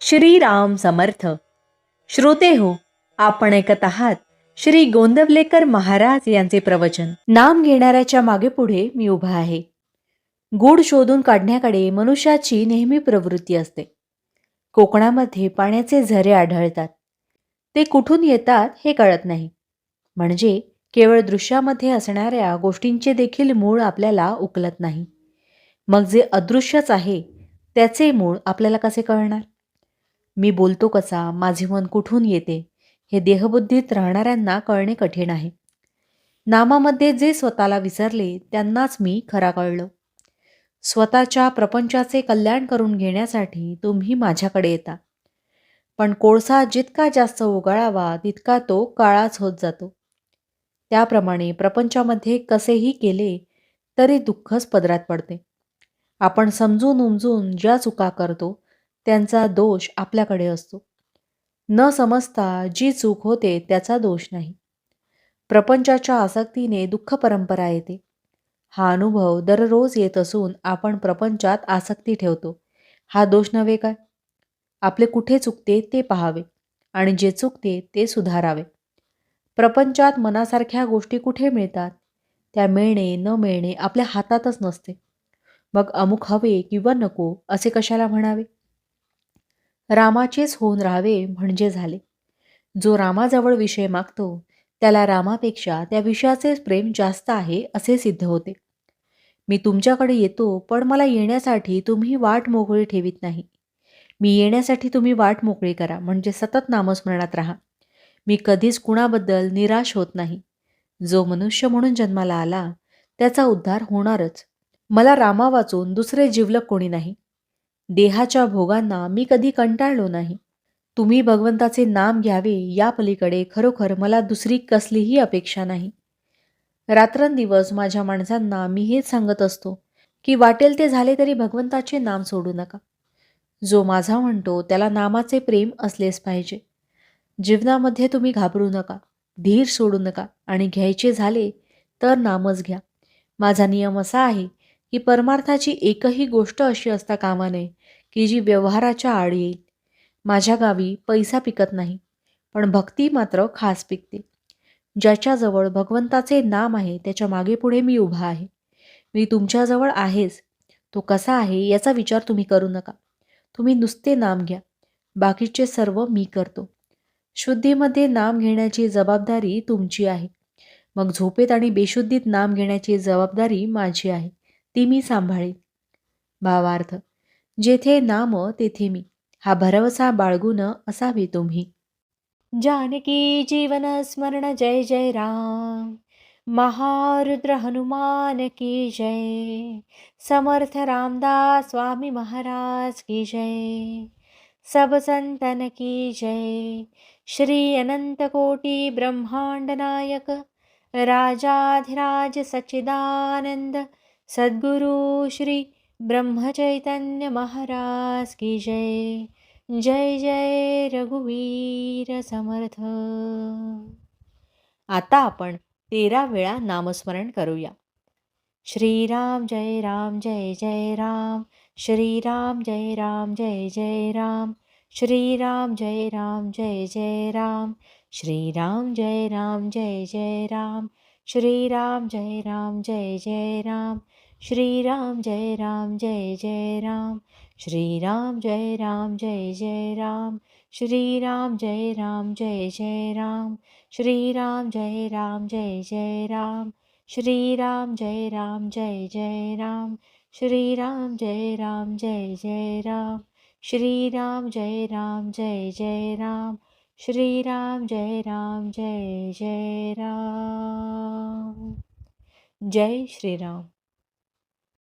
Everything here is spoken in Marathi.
श्रीराम समर्थ. श्रोते हो, आपण ऐकत आहात श्री गोंदवलेकर महाराज यांचे प्रवचन. नाम घेणाऱ्याच्या मागे पुढे मी उभा आहे. गूढ शोधून काढण्याकडे मनुष्याची नेहमी प्रवृत्ती असते. कोकणामध्ये पाण्याचे झरे आढळतात. ते कुठून येतात हे कळत नाही. म्हणजे केवळ दृश्यामध्ये असणाऱ्या गोष्टींचे देखील मूळ आपल्याला उकलत नाही. मग जे अदृश्यच आहे त्याचे मूळ आपल्याला कसे कळणार? मी बोलतो कसा, माझे मन कुठून येते, हे देहबुद्धीत राहणाऱ्यांना कळणे कठीण आहे. नामामध्ये जे स्वतःला विसरले त्यांनाच मी खरा कळलो. स्वतःच्या प्रपंचाचे कल्याण करून घेण्यासाठी तुम्ही माझ्याकडे येता. पण कोळसा जितका जास्त उगाळावा तितका तो काळाच होत जातो. त्याप्रमाणे प्रपंचामध्ये कसेही केले तरी दुःखच पदरात पडते. आपण समजून उमजून ज्या चुका करतो त्यांचा दोष आपल्याकडे असतो. न समजता जी चूक होते त्याचा दोष नाही. प्रपंचाच्या आसक्तीने दुःख परंपरा येते. हा अनुभव दररोज येत असून आपण प्रपंचात आसक्ती ठेवतो. हा दोष नव्हे काय? आपले कुठे चुकते ते पाहावे आणि जे चुकते ते सुधारावे. प्रपंचात मनासारख्या गोष्टी कुठे मिळतात? त्या मिळणे न मिळणे आपल्या हातातच नसते. मग अमुक हवे किंवा नको असे कशाला म्हणावे? रामाचेच होऊन राहावे म्हणजे झाले. जो रामाजवळ विषय मागतो त्याला रामापेक्षा त्या विषयाचेच प्रेम जास्त आहे असे सिद्ध होते. मी तुमच्याकडे येतो, पण मला येण्यासाठी तुम्ही वाट मोकळी ठेवीत नाही. मी येण्यासाठी तुम्ही वाट मोकळी करा, म्हणजे सतत नामस्मरणात राहा. मी कधीच कुणाबद्दल निराश होत नाही. जो मनुष्य म्हणून जन्माला आला त्याचा उद्धार होणारच. मला रामा वाचून दुसरे जिवलग कोणी नाही. देहाच्या भोगांना मी कधी कंटाळलो नाही. तुम्ही भगवंताचे नाम घ्यावे या पलीकडे खरोखर मला दुसरी कसलीही अपेक्षा नाही. रात्रंदिवस माझ्या माणसांना मी हेच सांगत असतो की वाटेल ते झाले तरी भगवंताचे नाम सोडू नका. जो माझा म्हणतो त्याला नामाचे प्रेम असलेच पाहिजे. जीवनामध्ये तुम्ही घाबरू नका, धीर सोडू नका आणि घ्यायचे झाले तर नामच घ्या. माझा नियम असा आहे की परमार्थाची एकही गोष्ट अशी असता कामा नये की जी व्यवहाराच्या आड येईल. माझ्या गावी पैसा पिकत नाही, पण भक्ती मात्र खास पिकते. ज्याच्याजवळ भगवंताचे नाम आहे त्याच्या मागे पुढे मी उभा आहे. मी तुमच्याजवळ आहेच. तो कसा आहे याचा विचार तुम्ही करू नका. तुम्ही नुसते नाम घ्या. बाकीचे सर्व मी करतो. शुद्धीमध्ये नाम घेण्याची जबाबदारी तुमची आहे. मग झोपेत आणि बेशुद्धीत नाम घेण्याची जबाबदारी माझी आहे. ती मी सांभाळेन. भावार्थ, जेथे नाम तेथे मी, हा भरवसा बाळगून असावे तुम्ही. जानकी जीवन स्मरण जय जय राम. महारुद्र हनुमान की जय. समर्थ रामदास स्वामी महाराज की जय. सब संतन की जय. श्री अनंत कोटि ब्रह्मांड नायक राजाधिराज सच्चिदानंद सद्गुरु श्री ब्रह्मचैतन्य महाराज की जय. जय जय रघुवीर समर्थ. आता आपण 13 वेळा नामस्मरण करूया. श्रीराम जय राम जय जय राम. श्रीराम जय राम जय जय राम. श्रीराम जय राम जय जय राम. श्रीराम जय राम जय जय राम. श्रीराम जय राम जय जय राम. श्रीराम जय राम जय जय राम. श्रीराम जय राम जय जय राम. श्रीराम जय राम जय जय राम. श्रीराम जय राम जय जय राम. श्रीराम जय राम जय जय राम. श्रीराम जय राम जय जय राम. श्रीराम जय राम जय जय राम. श्रीराम जय राम जय जय राम. जय श्रीराम.